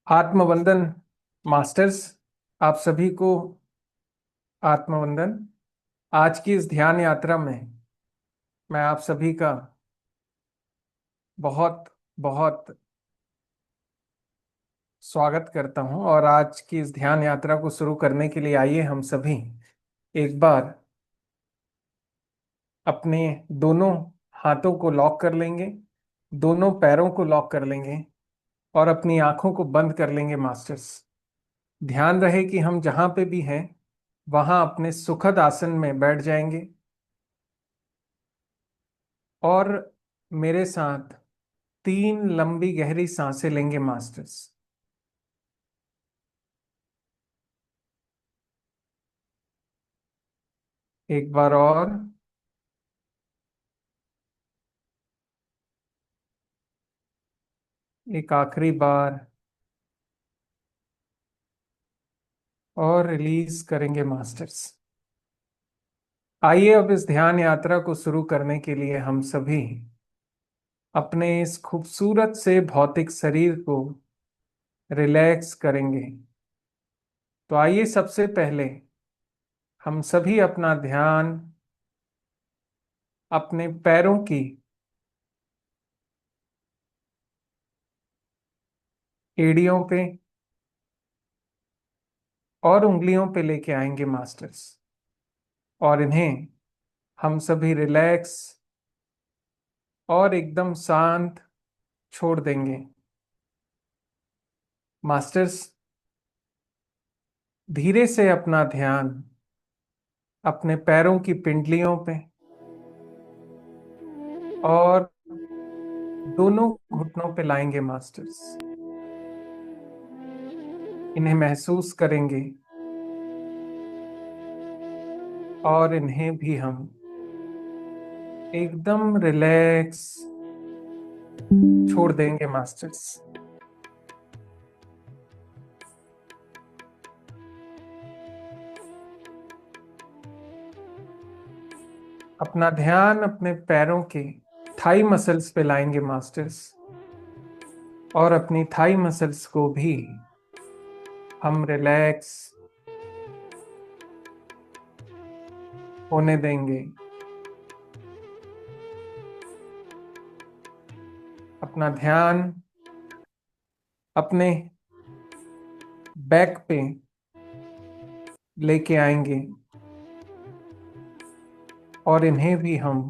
आत्मवंदन masters, आप सभी को आत्मवंदन। आज की इस ध्यान यात्रा में मैं आप सभी का बहुत बहुत स्वागत करता हूं। और आज की इस ध्यान यात्रा को शुरू करने के लिए आइए हम सभी एक बार अपने दोनों हाथों को लॉक कर लेंगे, दोनों पैरों को लॉक कर लेंगे और अपनी आंखों को बंद कर लेंगे मास्टर्स। ध्यान रहे कि हम जहां पे भी हैं वहां अपने सुखद आसन में बैठ जाएंगे और मेरे साथ 3 लंबी गहरी सांसें लेंगे मास्टर्स। एक बार और। एक आखिरी बार और रिलीज करेंगे मास्टर्स। आइए अब इस ध्यान यात्रा को शुरू करने के लिए हम सभी अपने इस खूबसूरत से भौतिक शरीर को रिलैक्स करेंगे। तो आइए सबसे पहले हम सभी अपना ध्यान अपने पैरों की एड़ियों पे और उंगलियों पे लेके आएंगे मास्टर्स, और इन्हें हम सभी रिलैक्स और एकदम शांत छोड़ देंगे मास्टर्स। धीरे से अपना ध्यान अपने पैरों की पिंडलियों पे और दोनों घुटनों पे लाएंगे मास्टर्स। इन्हें महसूस करेंगे और इन्हें भी हम एकदम रिलैक्स छोड़ देंगे मास्टर्स। अपना ध्यान अपने पैरों के थाई मसल्स पे लाएंगे मास्टर्स, और अपनी थाई मसल्स को भी हम रिलैक्स होने देंगे। अपना ध्यान अपने बैक पे लेके आएंगे और इन्हें भी हम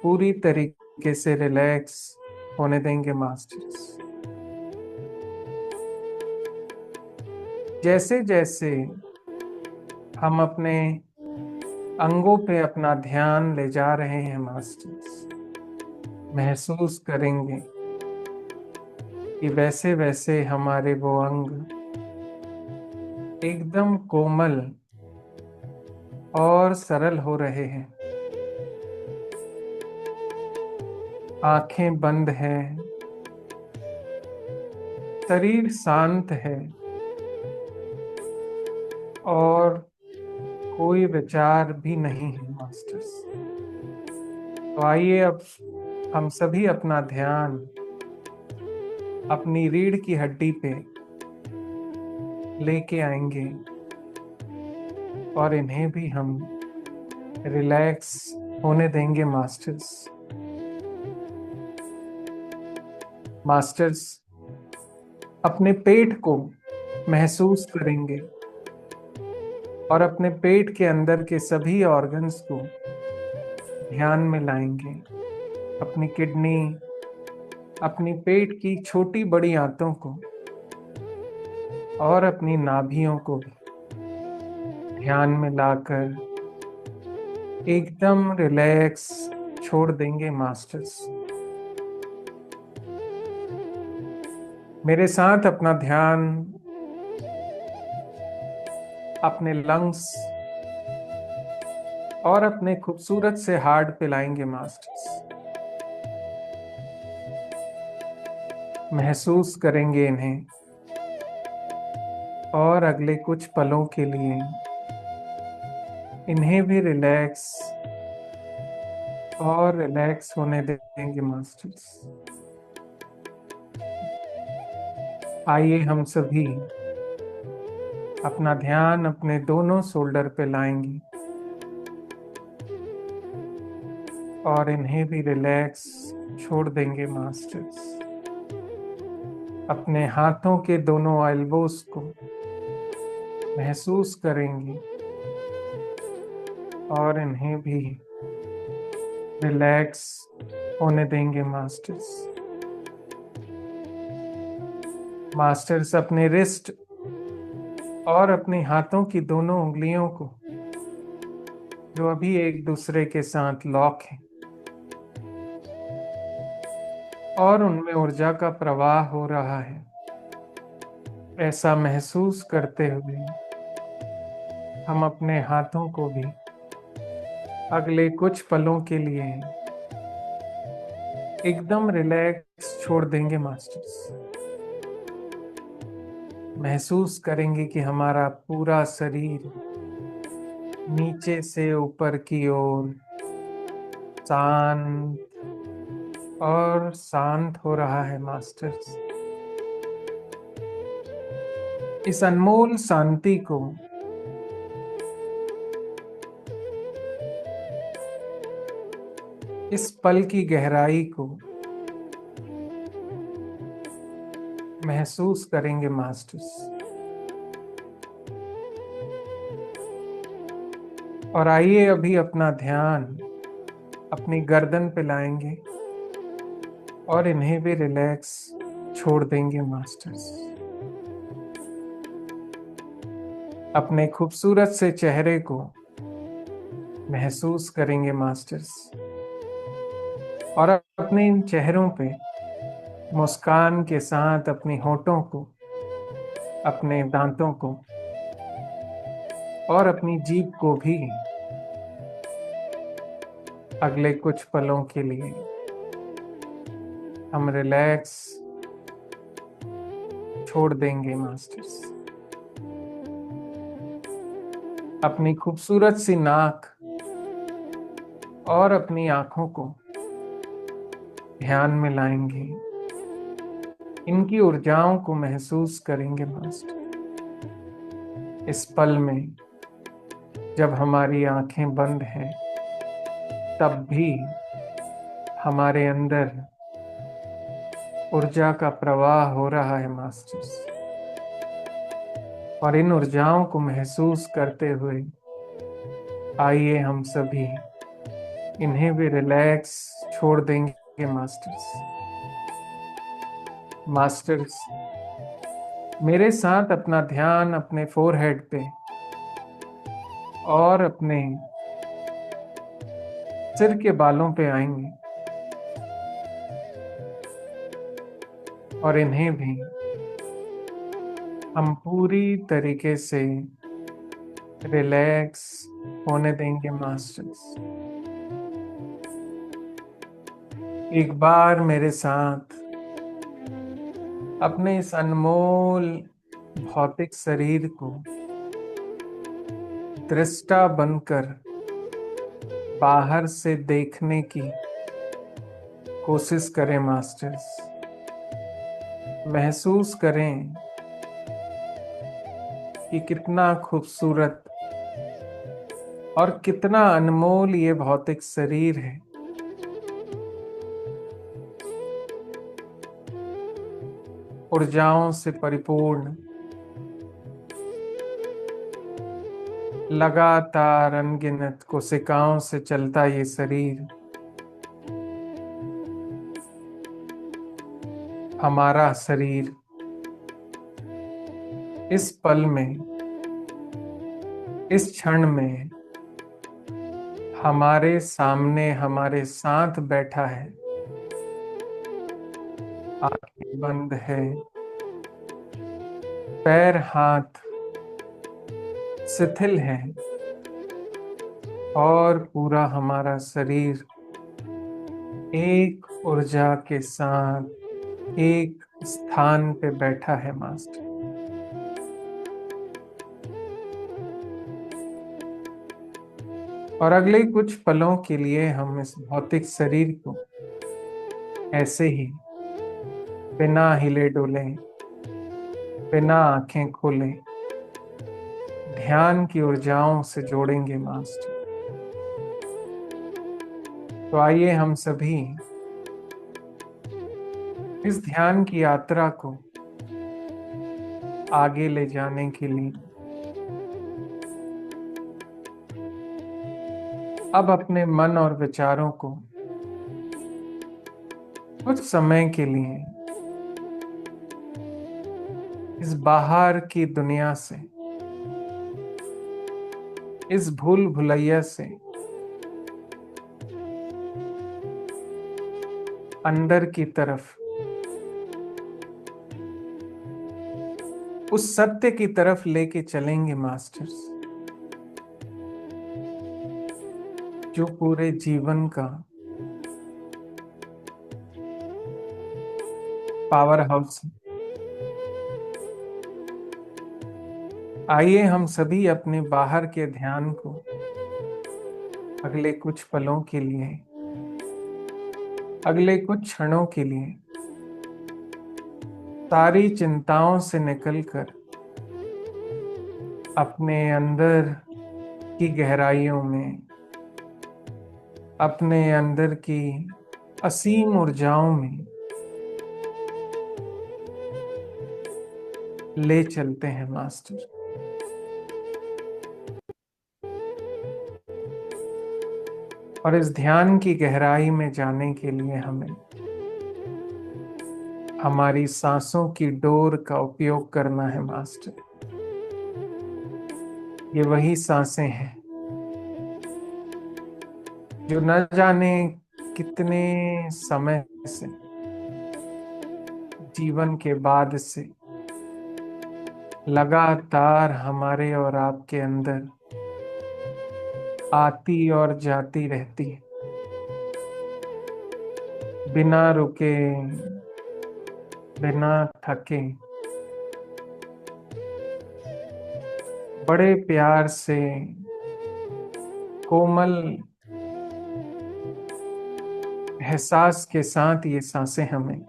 पूरी तरीके से रिलैक्स होने देंगे मास्टर्स। जैसे जैसे हम अपने अंगों पे अपना ध्यान ले जा रहे हैं मास्टर्स, महसूस करेंगे कि वैसे वैसे हमारे वो अंग एकदम कोमल और सरल हो रहे हैं। आंखें बंद हैं, शरीर शांत है और कोई विचार भी नहीं है मास्टर्स। तो आइए अब हम सभी अपना ध्यान अपनी रीढ़ की हड्डी पे लेके आएंगे और इन्हें भी हम रिलैक्स होने देंगे मास्टर्स। मास्टर्स अपने पेट को महसूस करेंगे और अपने पेट के अंदर के सभी ऑर्गन्स को ध्यान में लाएंगे। अपनी किडनी, अपनी पेट की छोटी बड़ी आंतों को और अपनी नाभियों को भी ध्यान में लाकर एकदम रिलैक्स छोड़ देंगे मास्टर्स। मेरे साथ अपना ध्यान अपने लंग्स और अपने खूबसूरत से हार्ट पे लाएंगे मास्टर्स। महसूस करेंगे इन्हें और अगले कुछ पलों के लिए इन्हें भी रिलैक्स और रिलैक्स होने देंगे मास्टर्स। आइए हम सभी अपना ध्यान अपने दोनों शोल्डर पे लाएंगे और इन्हें भी रिलैक्स छोड़ देंगे मास्टर्स। अपने हाथों के दोनों एल्बोस को महसूस करेंगे और इन्हें भी रिलैक्स होने देंगे मास्टर्स। मास्टर्स अपने रिस्ट और अपने हाथों की दोनों उंगलियों को जो अभी एक दूसरे के साथ लॉक हैं और उनमें ऊर्जा का प्रवाह हो रहा है, ऐसा महसूस करते हुए हम अपने हाथों को भी अगले कुछ पलों के लिए एकदम रिलैक्स छोड़ देंगे मास्टर्स। महसूस करेंगे कि हमारा पूरा शरीर नीचे से ऊपर की ओर शांत और शांत हो रहा है मास्टर्स। इस अनमोल शांति को इस पल की गहराई को महसूस करेंगे मास्टर्स। और आइए अभी अपना ध्यान अपनी गर्दन पे लाएंगे और इन्हें भी रिलैक्स छोड़ देंगे मास्टर्स। अपने खूबसूरत से चेहरे को महसूस करेंगे मास्टर्स और अपने इन चेहरों पे मुस्कान के साथ अपने होठों को, अपने दांतों को और अपनी जीभ को भी अगले कुछ पलों के लिए हम रिलैक्स छोड़ देंगे मास्टर्स। अपनी खूबसूरत सी नाक और अपनी आंखों को ध्यान में लाएंगे, इनकी ऊर्जाओं को महसूस करेंगे मास्टर। इस पल में जब हमारी आंखें बंद हैं तब भी हमारे अंदर ऊर्जा का प्रवाह हो रहा है मास्टर्स। और इन ऊर्जाओं को महसूस करते हुए आइए हम सभी इन्हें भी रिलैक्स छोड़ देंगे मास्टर्स। मास्टर्स मेरे साथ अपना ध्यान अपने फोरहेड पे और अपने सिर के बालों पे आएंगे और इन्हें भी हम पूरी तरीके से रिलैक्स होने देंगे मास्टर्स। एक बार मेरे साथ अपने इस अनमोल भौतिक शरीर को दृष्टा बनकर बाहर से देखने की कोशिश करें मास्टर्स। महसूस करें कि कितना खूबसूरत और कितना अनमोल ये भौतिक शरीर है। ऊर्जाओं से परिपूर्ण, लगातार अनगिनत कोशिकाओं से चलता ये शरीर हमारा शरीर इस पल में, इस क्षण में हमारे सामने हमारे साथ बैठा है। आंखें बंद है, पैर हाथ शिथिल है और पूरा हमारा शरीर एक ऊर्जा के साथ एक स्थान पे बैठा है मास्टर। और अगले कुछ पलों के लिए हम इस भौतिक शरीर को ऐसे ही बिना हिले डुले बिना आंखें खोले ध्यान की ऊर्जाओं से जोड़ेंगे मास्टर। तो आइए हम सभी इस ध्यान की यात्रा को आगे ले जाने के लिए अब अपने मन और विचारों को कुछ समय के लिए इस बाहर की दुनिया से, इस भूल भुलैया से अंदर की तरफ, उस सत्य की तरफ लेके चलेंगे मास्टर्स, जो पूरे जीवन का पावर हाउस है। आइए हम सभी अपने बाहर के ध्यान को अगले कुछ पलों के लिए, अगले कुछ क्षणों के लिए सारी चिंताओं से निकलकर अपने अंदर की गहराइयों में, अपने अंदर की असीम ऊर्जाओं में ले चलते हैं मास्टर। और इस ध्यान की गहराई में जाने के लिए हमें हमारी सांसों की डोर का उपयोग करना है मास्टर। ये वही सांसें हैं जो न जाने कितने समय से, जीवन के बाद से लगातार हमारे और आपके अंदर आती और जाती रहती है, बिना रुके, बिना थके, बड़े प्यार से, कोमल एहसास के साथ ये सांसें हमें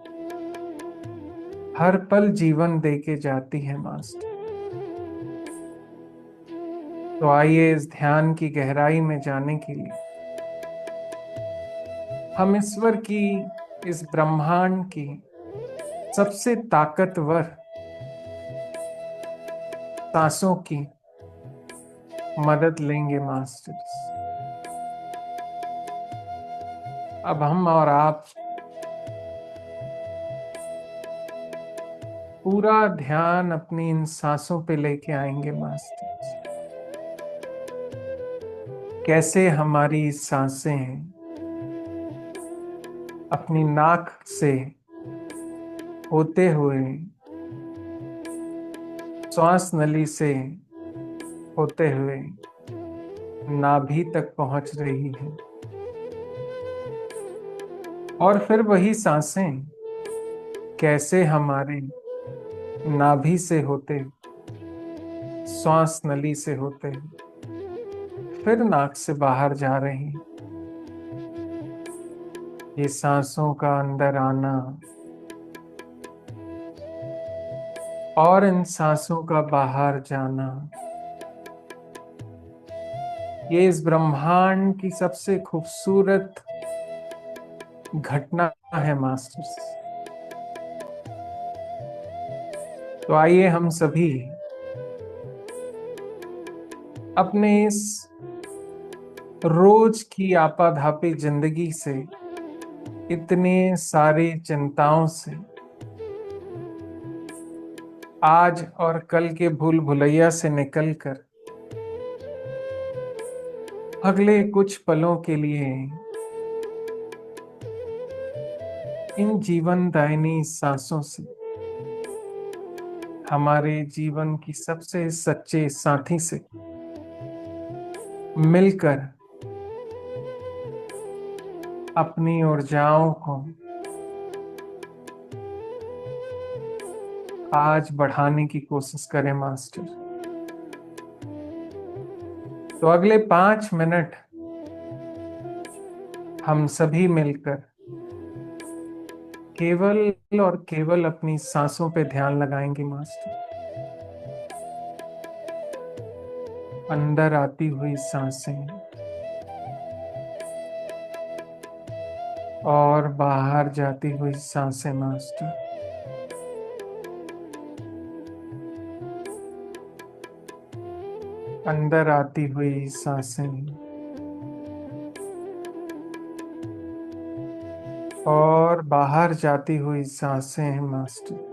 हर पल जीवन देके जाती है मास्टर। तो आइए इस ध्यान की गहराई में जाने के लिए हम ईश्वर की, इस ब्रह्मांड की सबसे ताकतवर सांसों की मदद लेंगे मास्टर्स। अब हम और आप पूरा ध्यान अपनी इन सांसों पे लेके आएंगे मास्टर्स। कैसे हमारी सांसें अपनी नाक से होते हुए श्वास नली से होते हुए नाभि तक पहुंच रही है, और फिर वही सांसें कैसे हमारे नाभि से होते, श्वास नली से होते फिर नाक से बाहर जा रही। ये सांसों का अंदर आना और इन सांसों का बाहर जाना, ये इस ब्रह्मांड की सबसे खूबसूरत घटना है मास्टर्स। तो आइए हम सभी अपने इस रोज की आपाधापी जिंदगी से, इतने सारी चिंताओं से, आज और कल के भूल भुलैया से निकलकर अगले कुछ पलों के लिए इन जीवनदायिनी सांसों से, हमारे जीवन की सबसे सच्चे साथी से मिलकर अपनी ऊर्जाओं को आज बढ़ाने की कोशिश करें मास्टर। तो अगले 5 मिनट हम सभी मिलकर केवल और केवल अपनी सांसों पे ध्यान लगाएंगे मास्टर। अंदर आती हुई सांसें और बाहर जाती हुई सांसें मास्टर। अंदर आती हुई सांसें और बाहर जाती हुई सांसें हैं मास्टर।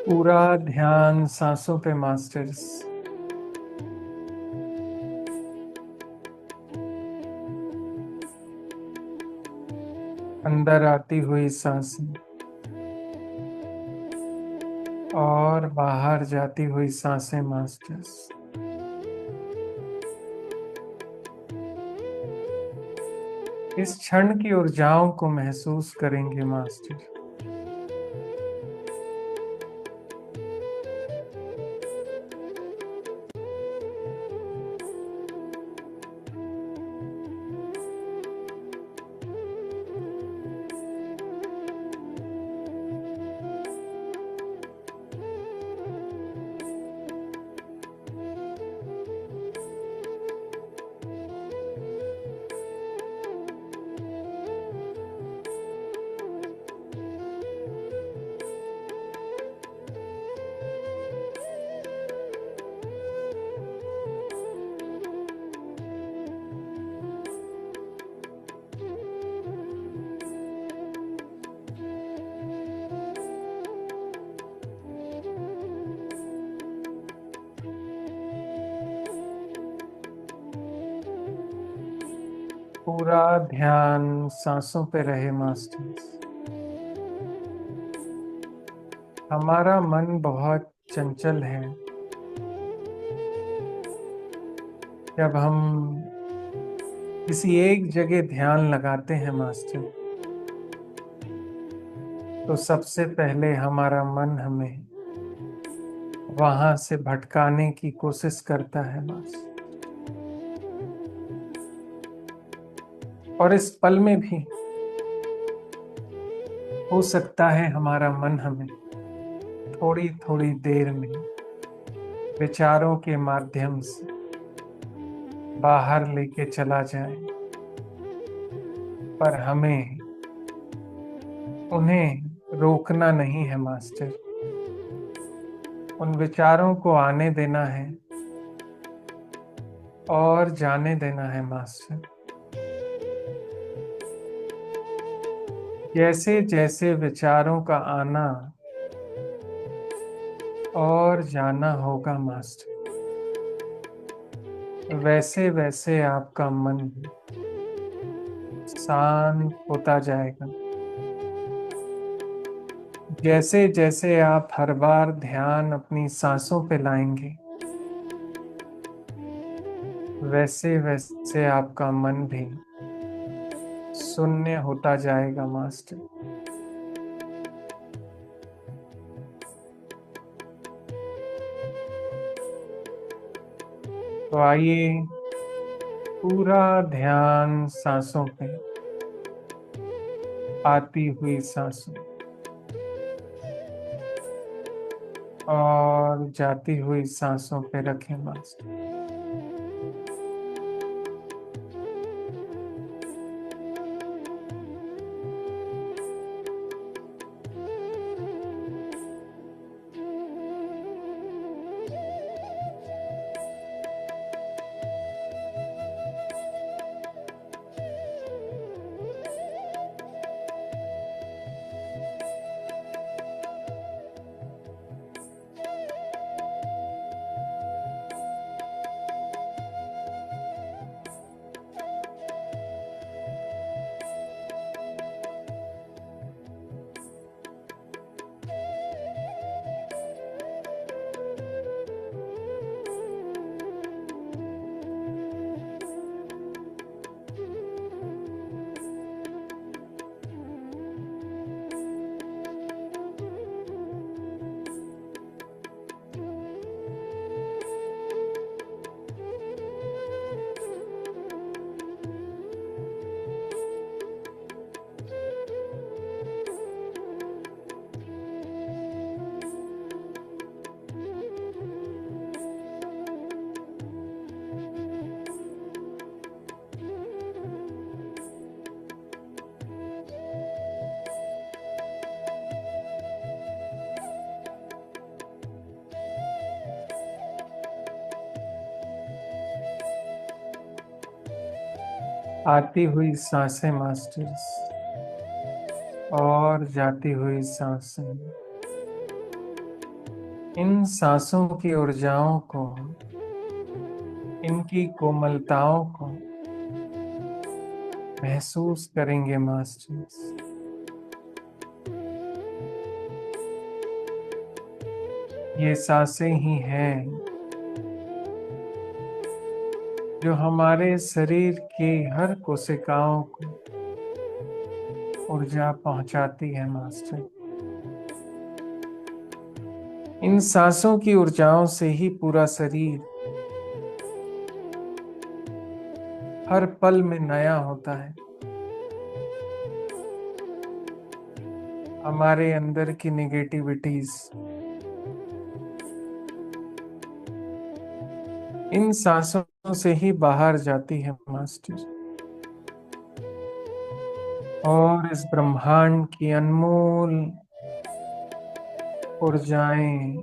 पूरा ध्यान सांसों पे मास्टर्स। अंदर आती हुई सांसें और बाहर जाती हुई सांसें मास्टर्स। इस क्षण की ऊर्जाओं को महसूस करेंगे मास्टर। पूरा ध्यान सांसों पे रहे मास्टर्स। हमारा मन बहुत चंचल है। जब हम किसी एक जगह ध्यान लगाते हैं मास्टर, तो सबसे पहले हमारा मन हमें वहां से भटकाने की कोशिश करता है मास्टर। और इस पल में भी हो सकता है हमारा मन हमें थोड़ी थोड़ी देर में विचारों के माध्यम से बाहर लेके चला जाए, पर हमें उन्हें रोकना नहीं है मास्टर। उन विचारों को आने देना है और जाने देना है मास्टर। जैसे जैसे विचारों का आना और जाना होगा मास्टर, वैसे वैसे आपका मन शांत होता जाएगा। जैसे जैसे आप हर बार ध्यान अपनी सांसों पे लाएंगे, वैसे वैसे आपका मन भी शून्य होता जाएगा मास्टर। तो आइए पूरा ध्यान सांसों पे, आती हुई सांसों और जाती हुई सांसों पे रखें मास्टर। आती हुई सांसें मास्टर्स और जाती हुई सांसें, इन सांसों की ऊर्जाओं को, इनकी कोमलताओं को महसूस करेंगे मास्टर्स। ये सांसें ही हैं जो हमारे शरीर की हर कोशिकाओं को ऊर्जा पहुंचाती है मास्टर। इन सांसों की ऊर्जाओं से ही पूरा शरीर हर पल में नया होता है। हमारे अंदर की नेगेटिविटीज इन सांसों से ही बाहर जाती है मास्टर, और इस ब्रह्मांड की अनमोल ऊर्जाएं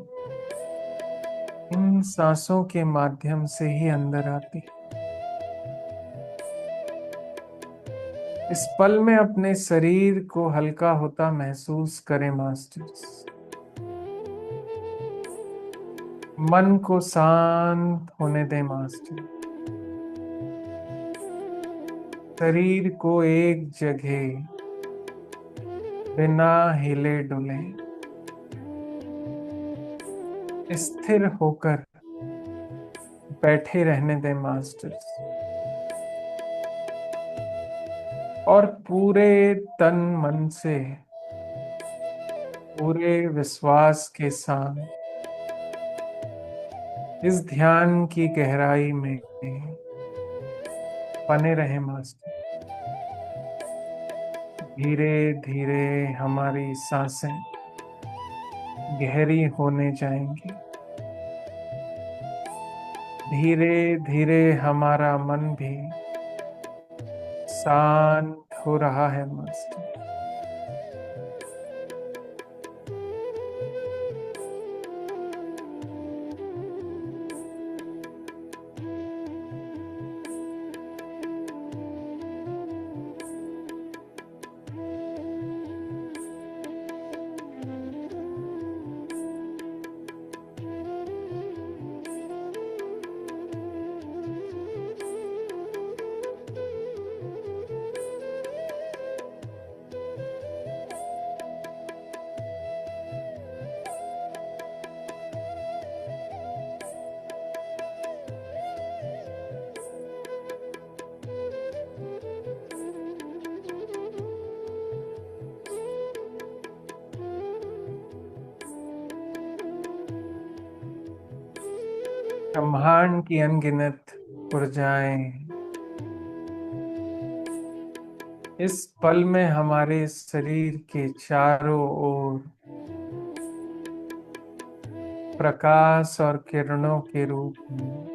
इन सांसों के माध्यम से ही अंदर आती है। इस पल में अपने शरीर को हल्का होता महसूस करें मास्टर्स। मन को शांत होने दें मास्टर। शरीर को एक जगह बिना हिले डुले स्थिर होकर बैठे रहने दें मास्टर्स, और पूरे तन मन से, पूरे विश्वास के साथ इस ध्यान की गहराई में बने रहे मास्टर। धीरे धीरे हमारी सांसें गहरी होने जाएंगी। धीरे धीरे हमारा मन भी शांत हो रहा है मास्टर। ब्रह्मांड की अनगिनत ऊर्जाएं इस पल में हमारे शरीर के चारों ओर प्रकाश और किरणों के रूप में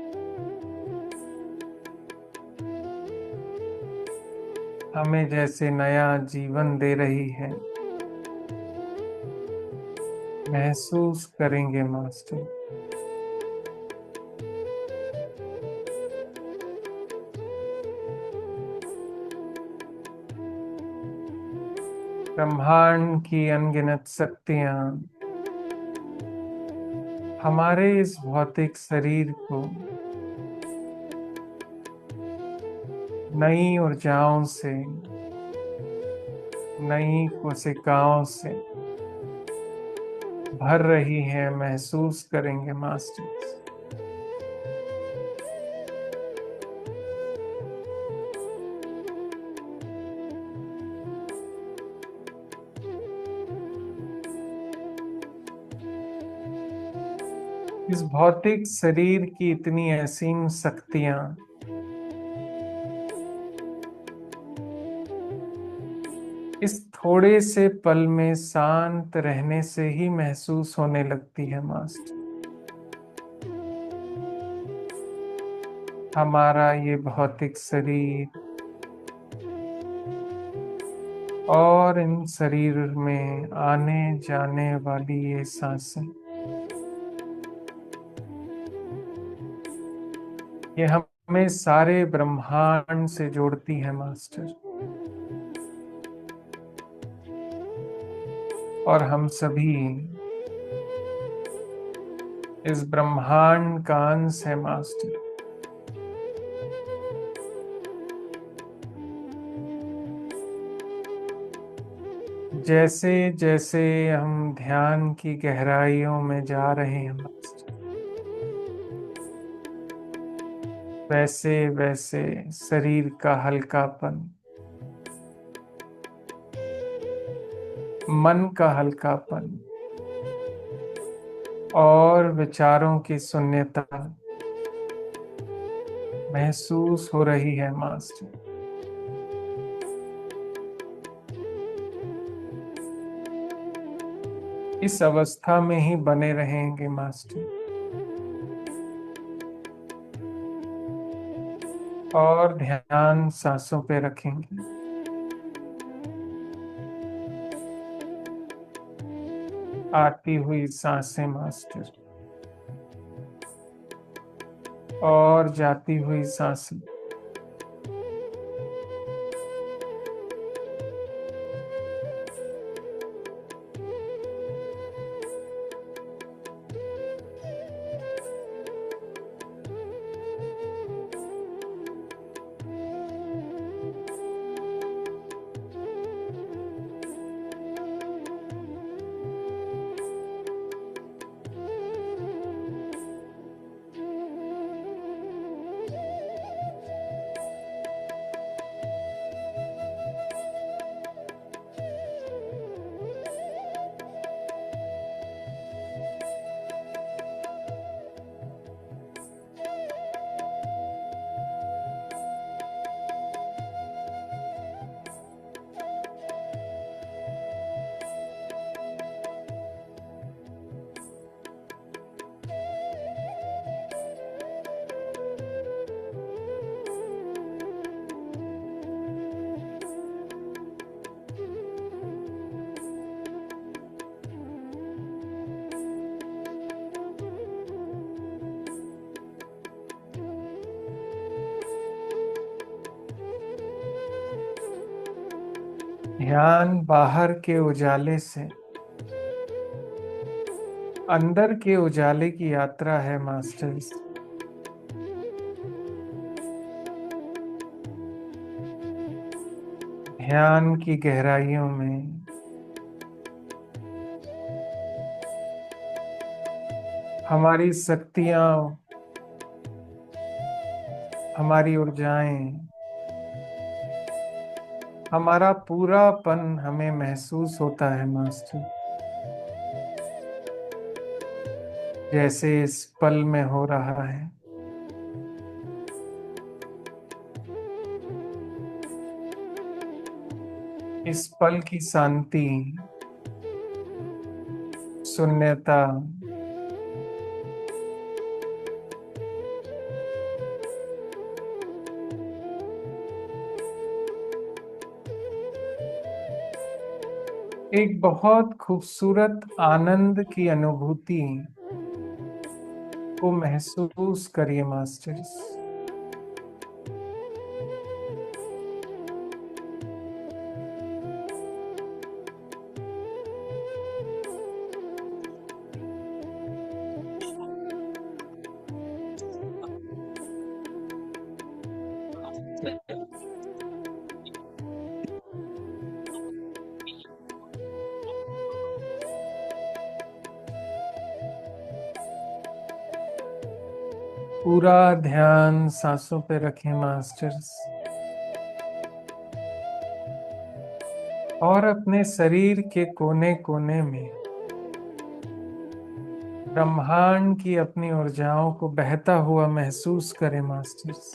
हमें जैसे नया जीवन दे रही है। महसूस करेंगे मास्टर। ब्रह्मांड की अनगिनत शक्तियां हमारे इस भौतिक शरीर को नई ऊर्जाओं से, नई कोशिकाओं से भर रही है। महसूस करेंगे मास्टर्स। इस भौतिक शरीर की इतनी असीम शक्तियां इस थोड़े से पल में शांत रहने से ही महसूस होने लगती है मास्टर। हमारा ये भौतिक शरीर और इन शरीर में आने जाने वाली ये सांसें, ये हमें सारे ब्रह्मांड से जोड़ती है मास्टर। और हम सभी इस ब्रह्मांड का अंश है मास्टर। जैसे जैसे हम ध्यान की गहराइयों में जा रहे हैं मास्टर, वैसे वैसे शरीर का हल्कापन, मन का हल्कापन और विचारों की शून्यता महसूस हो रही है मास्टर। इस अवस्था में ही बने रहेंगे मास्टर। और ध्यान सांसों पे रखेंगे। आती हुई सांसें मास्टर और जाती हुई सांसें। ध्यान बाहर के उजाले से अंदर के उजाले की यात्रा है मास्टर्स। ध्यान की गहराइयों में हमारी शक्तियां, हमारी ऊर्जाएं, हमारा पूरापन हमें महसूस होता है मास्टर। जैसे इस पल में हो रहा है। इस पल की शांति, शून्यता, एक बहुत खूबसूरत आनंद की अनुभूति को महसूस करिए मास्टर्स। पूरा ध्यान सांसों पे रखें मास्टर्स, और अपने शरीर के कोने कोने में ब्रह्मांड की अपनी ऊर्जाओं को बहता हुआ महसूस करें मास्टर्स।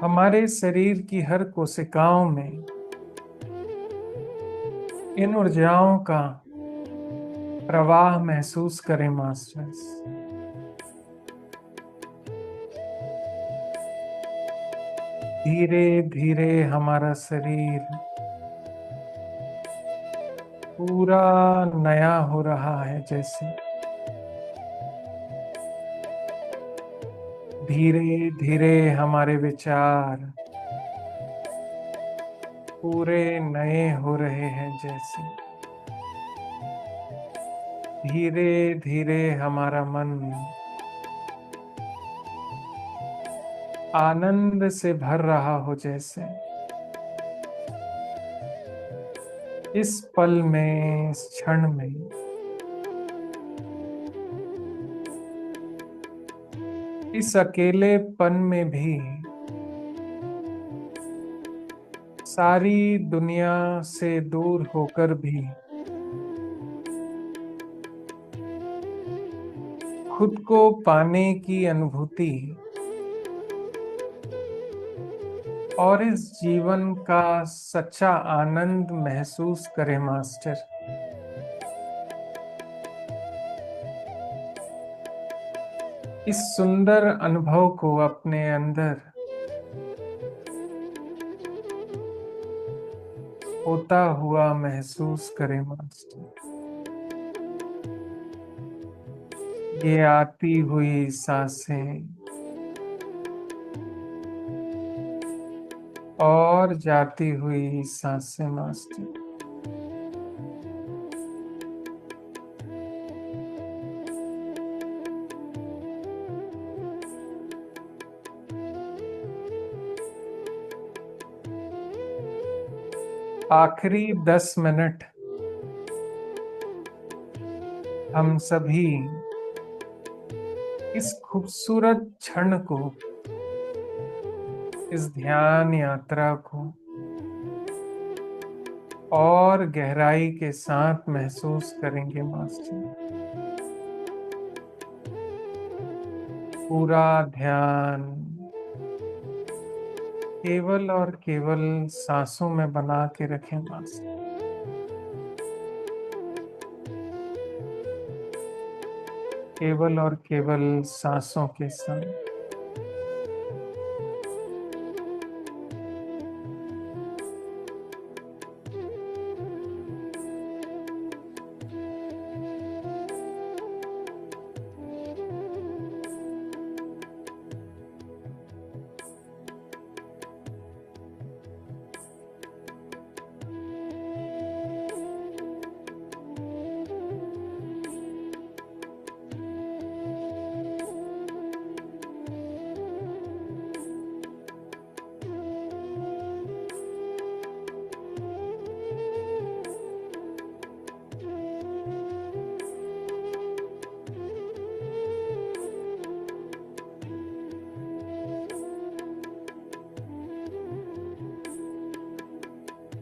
हमारे शरीर की हर कोशिकाओं में इन ऊर्जाओं का प्रवाह महसूस करें मास्टर्स। धीरे धीरे हमारा शरीर पूरा नया हो रहा है। जैसे धीरे धीरे हमारे विचार पूरे नए हो रहे हैं। जैसे धीरे धीरे हमारा मन आनंद से भर रहा हो। जैसे इस पल में, इस क्षण में इस अकेलेपन में भी सारी दुनिया से दूर होकर भी खुद को पाने की अनुभूति और इस जीवन का सच्चा आनंद महसूस करें मास्टर। इस सुंदर अनुभव को अपने अंदर होता हुआ महसूस करें मास्टर। ये आती हुई सांसें और जाती हुई सांसें मास्टर। आखिरी 10 मिनट हम सभी इस खूबसूरत क्षण को, इस ध्यान यात्रा को और गहराई के साथ महसूस करेंगे मास्टर। पूरा ध्यान केवल और केवल सांसों में बना के रखें मास्टर। केवल और केवल सांसों के साथ।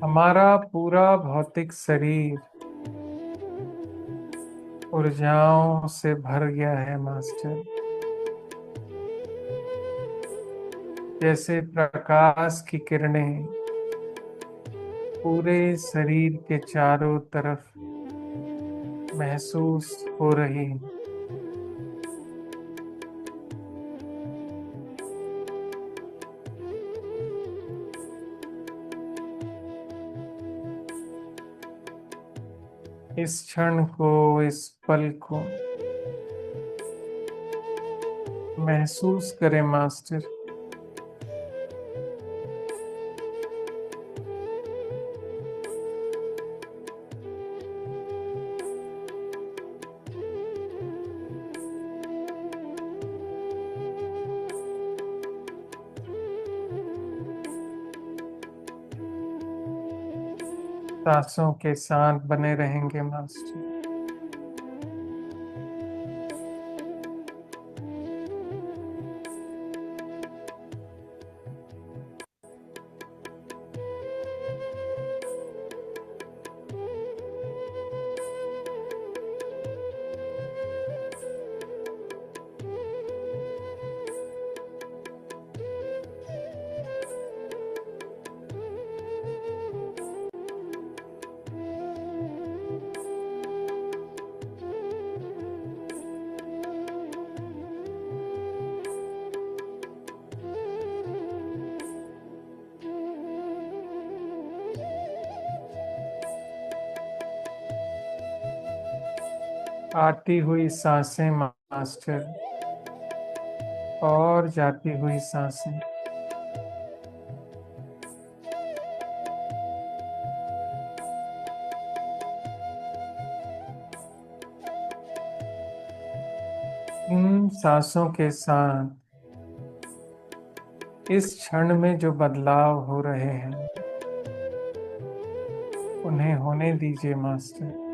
हमारा पूरा भौतिक शरीर ऊर्जाओं से भर गया है मास्टर। जैसे प्रकाश की किरणें पूरे शरीर के चारों तरफ महसूस हो रही हैं। इस क्षण को, इस पल को महसूस करें मास्टर। सांसों के साथ बने रहेंगे मास्टर। आती हुई सांसें मास्टर, और जाती हुई सांसें। इन सांसों के साथ इस क्षण में जो बदलाव हो रहे हैं उन्हें होने दीजिए मास्टर।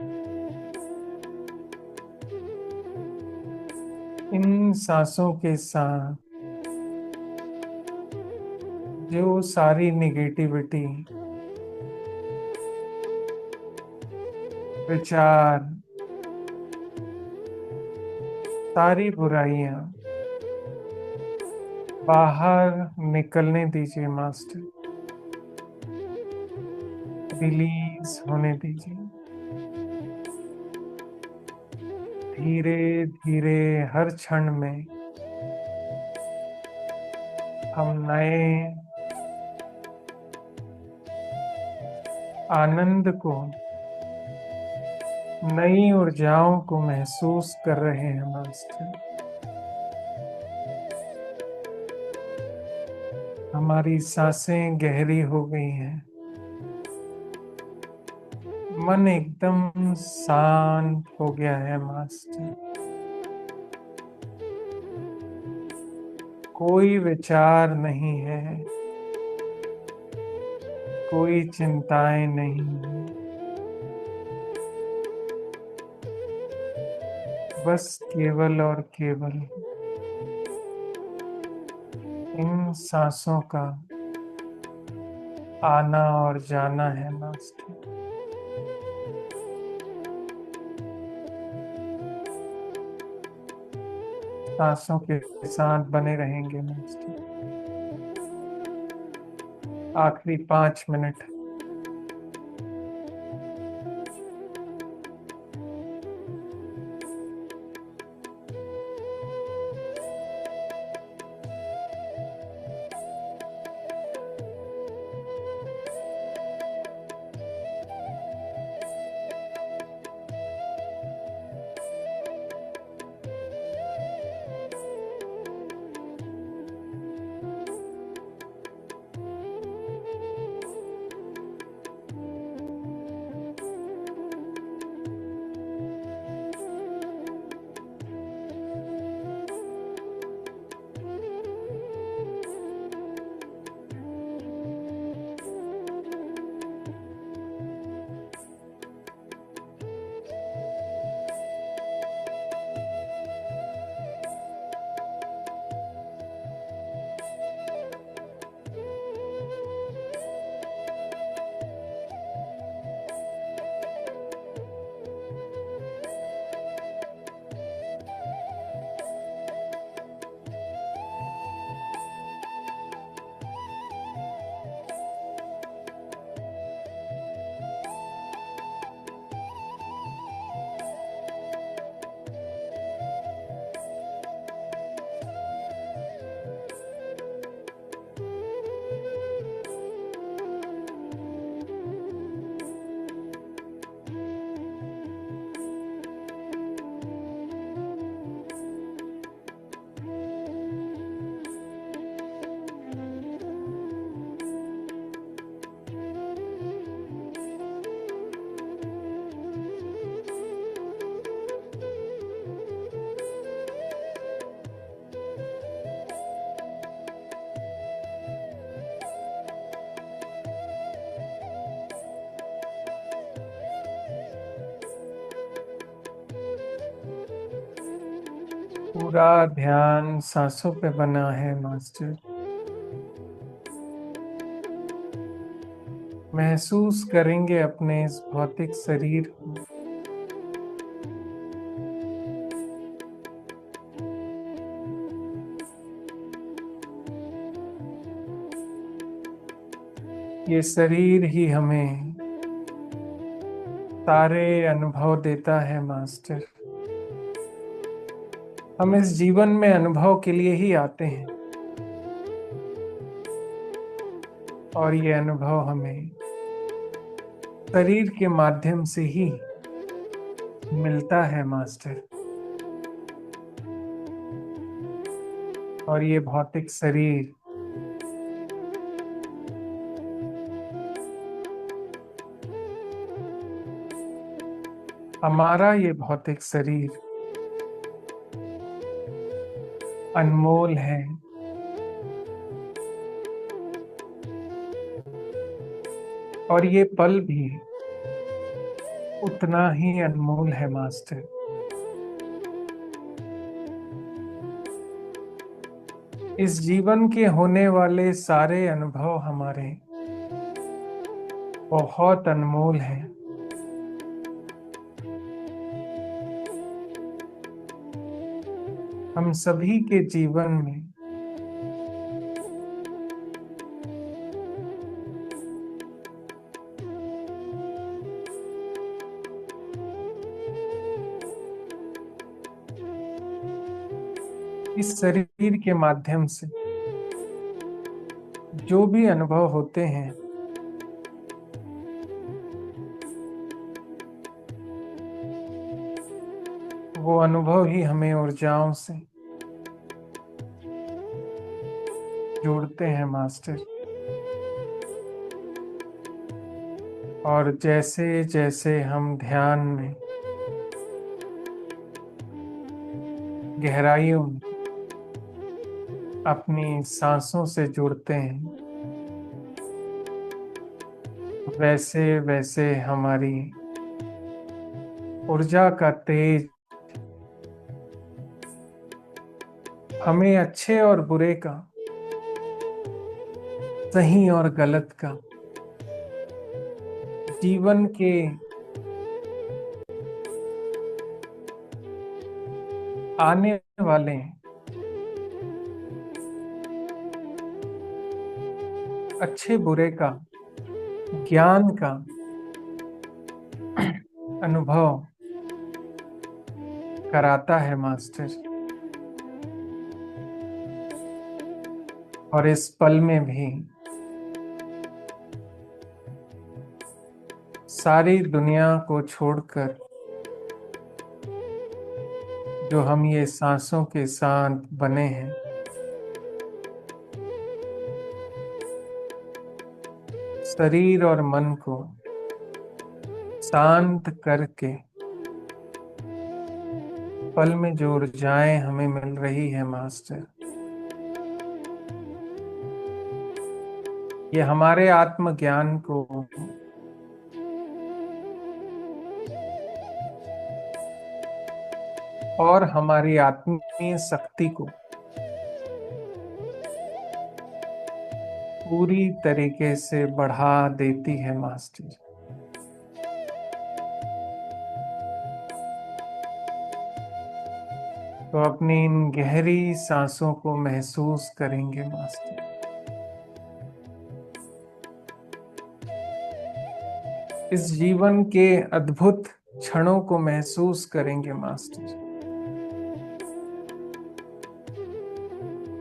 इन सांसों के साथ जो सारी निगेटिविटी, विचार, सारी बुराइयां बाहर निकलने दीजिए मास्टर। रिलीज होने दीजिए। धीरे धीरे हर क्षण में हम नए आनंद को, नई ऊर्जाओं को महसूस कर रहे हैं मास्टर। हमारी सांसें गहरी हो गई हैं। मन एकदम शांत हो गया है मास्टर। कोई विचार नहीं है, कोई चिंताएं नहीं है। बस केवल और केवल इन सांसों का आना और जाना है मास्टर। सांसों के साथ बने रहेंगे मास्टर। आखिरी 5 मिनट। पूरा ध्यान सांसों पे बना है मास्टर। महसूस करेंगे अपने इस भौतिक शरीर को। ये शरीर ही हमें सारे अनुभव देता है मास्टर। हम इस जीवन में अनुभव के लिए ही आते हैं, और ये अनुभव हमें शरीर के माध्यम से ही मिलता है मास्टर। और ये भौतिक शरीर हमारा ये भौतिक शरीर अनमोल है। और ये पल भी उतना ही अनमोल है मास्टर। इस जीवन के होने वाले सारे अनुभव हमारे बहुत अनमोल हैं। हम सभी के जीवन में इस शरीर के माध्यम से जो भी अनुभव होते हैं, वो अनुभव ही हमें ऊर्जाओं से जोड़ते हैं मास्टर। और जैसे जैसे हम ध्यान में गहराइयों में अपनी सांसों से जुड़ते हैं, वैसे वैसे हमारी ऊर्जा का तेज हमें अच्छे और बुरे का, सही और गलत का, जीवन के आने वाले अच्छे बुरे का, ज्ञान का अनुभव कराता है मास्टर। और इस पल में भी सारी दुनिया को छोड़कर जो हम ये सांसों के साथ बने हैं, शरीर और मन को शांत करके पल में जो ऊर्जाएं हमें मिल रही है मास्टर, ये हमारे आत्मज्ञान को और हमारी आत्मीय शक्ति को पूरी तरीके से बढ़ा देती है मास्टर। तो अपनी इन गहरी सांसों को महसूस करेंगे मास्टर। इस जीवन के अद्भुत क्षणों को महसूस करेंगे मास्टर।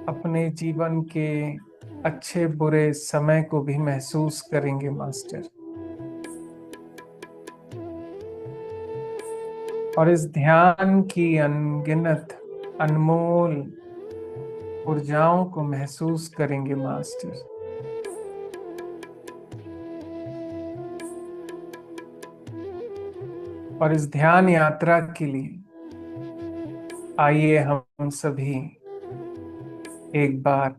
अपने जीवन के अच्छे बुरे समय को भी महसूस करेंगे मास्टर। और इस ध्यान की अनगिनत अनमोल ऊर्जाओं को महसूस करेंगे मास्टर। और इस ध्यान यात्रा के लिए आइए हम सभी एक बार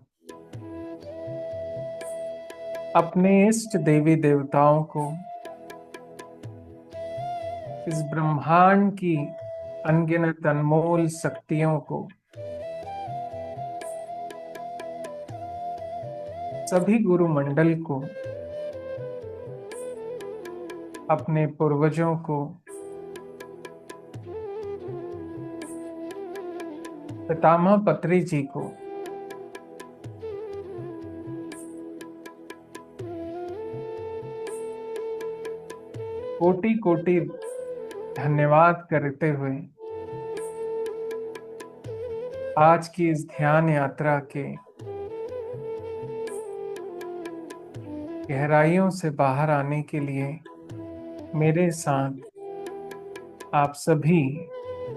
अपने इष्ट देवी देवताओं को, इस ब्रह्मांड की अनगिनत अनमोल शक्तियों को सभी गुरु मंडल को, अपने पूर्वजों को, पितामह पत्री जी को, कोटि कोटि धन्यवाद करते हुए आज की इस ध्यान यात्रा के गहराइयों से बाहर आने के लिए मेरे साथ आप सभी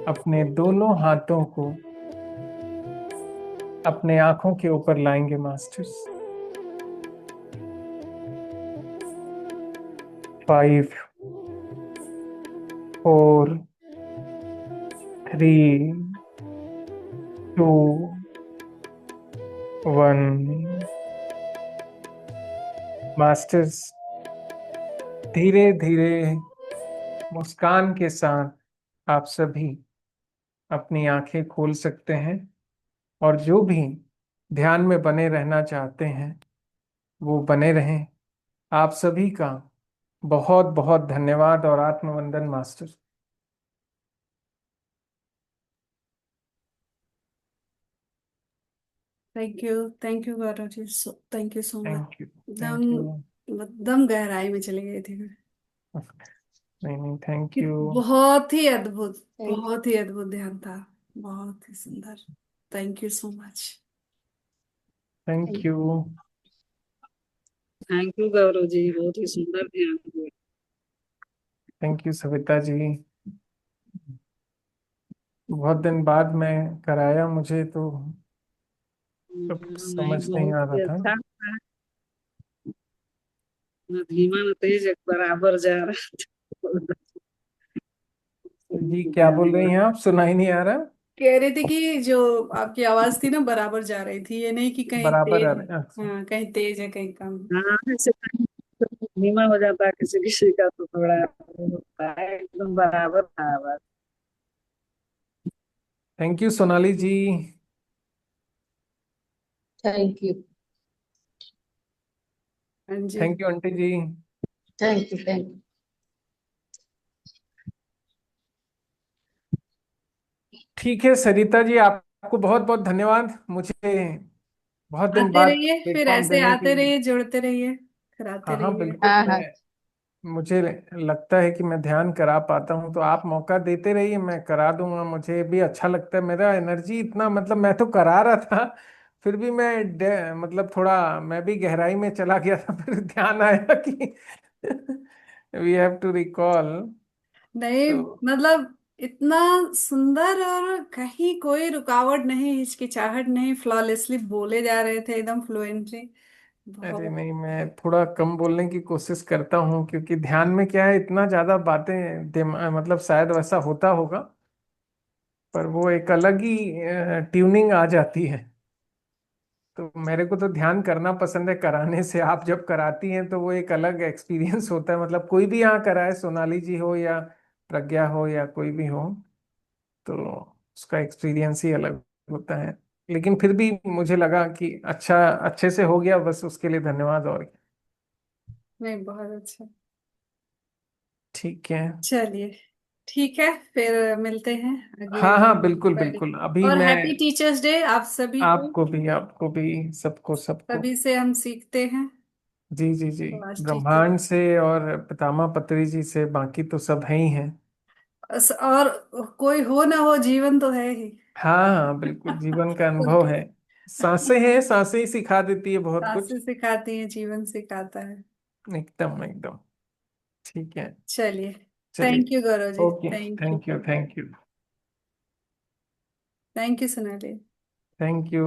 अपने दोनों हाथों को अपने आंखों के ऊपर लाएंगे मास्टर्स। 5, 4, 3, 2, 1। मास्टर्स धीरे धीरे मुस्कान के साथ आप सभी अपनी आंखें खोल सकते हैं, और जो भी ध्यान में बने रहना चाहते हैं वो बने रहें। आप सभी का बहुत बहुत धन्यवाद और आत्मवंदन master. Thank you Gaurav ji, thank you so much. Thank you. एकदम थैंक यू। एकदम गहराई में चली गई थी मैं। नहीं नहीं, थैंक कि यू। बहुत ही अद्भुत, बहुत ही अद्भुत ध्यान था, बहुत ही सुंदर। Thank you so much. Thank you. Thank you Gaurav ji, बहुत ही सुंदर ध्यान हुआ। Thank you Savita ji. बहुत दिन बाद मैं कराया, मुझे तो कुछ नहीं, समझ नहीं बहुत आ रहा ही था। अच्छा था। न धीमा न तेज, एक बराबर जा रहा था। जी क्या बोल रही हैं आप? सुनाई नहीं आ रहा। कह रही थी कि जो आपकी आवाज थी ना बराबर जा रही थी, ये नहीं कि कहीं बराबर आ तेज। रहे हैं? अच्छा। हाँ, कहीं तेज है कहीं कम। हाँ, ऐसे कहीं धीमा हो जाता है किसी किसी का, तो थोड़ा वो होता है, एकदम बराबर था आवाज। Thank you Sonali ji. Thank you. हाँ जी। थैंक यू आंटी जी। Thank you. Thank you. ठीक है सरिता जी, आपको बहुत बहुत धन्यवाद, मुझे बहुत दिन आते बाद रहिए, फिर प्लेटफॉर्म ऐसे देने के आते लिए। रहिए, जुड़ते रहिए, कराते हाँ हाँ रहिए। बिल्कुल। हाँ हाँ। मैं मुझे लगता है कि मैं ध्यान करा पाता हूँ, तो आप मौका देते रहिए, मैं करा दूंगा। मुझे भी अच्छा लगता है, मेरा एनर्जी इतना, मतलब मैं तो करा रहा था, फिर भी मतलब थोड़ा मैं भी गहराई में चला गया था। फिर ध्यान आया कि वी हैव टू रिकॉल। नहीं, तो मतलब इतना सुंदर, और कहीं कोई रुकावट नहीं, हिचकिचाहट नहीं, फ्लॉलेसली बोले जा रहे थे एकदम फ्लुएंटली। अरे बहुत। नहीं, मैं थोड़ा कम बोलने की कोशिश करता हूँ, क्योंकि ध्यान में क्या है, इतना ज्यादा बातें मतलब शायद वैसा होता होगा, पर वो एक अलग ही ट्यूनिंग आ जाती है। तो मेरे को तो ध्यान करना पसंद है, कराने से। आप जब कराती हैं तो वो एक अलग एक्सपीरियंस होता है। मतलब कोई भी यहाँ कराए, सोनाली जी हो या प्रज्ञा हो या कोई भी हो, तो उसका एक्सपीरियंस ही अलग होता है। लेकिन फिर भी मुझे लगा कि अच्छा, अच्छे से हो गया, बस उसके लिए धन्यवाद। और क्या। नहीं, बहुत अच्छा। ठीक है। चलिए, ठीक है, फिर मिलते हैं अगले हाँ हाँ बिल्कुल फ्राइडे। बिल्कुल। अभी और मैं हैप्पी टीचर्स डे आप सभी को। आपको भी सबको सबको। सभी से हम सीखते हैं। जी जी जी। Class teacher. ब्रह्मांड से और पितामह पत्री जी से, बाकी तो सब है ही हैं। और कोई हो ना हो, जीवन तो है ही। हाँ हाँ बिल्कुल, जीवन का अनुभव है। सांसें हैं, सांसें ही सिखा देती है बहुत कुछ। सासें सिखाती हैं, जीवन सिखाता है। एकदम एकदम। ठीक है। चलिए। चलिए। Thank you Gaurav ji, okay. Thank you. Thank you. Thank you. Thank you Sonali. Thank you.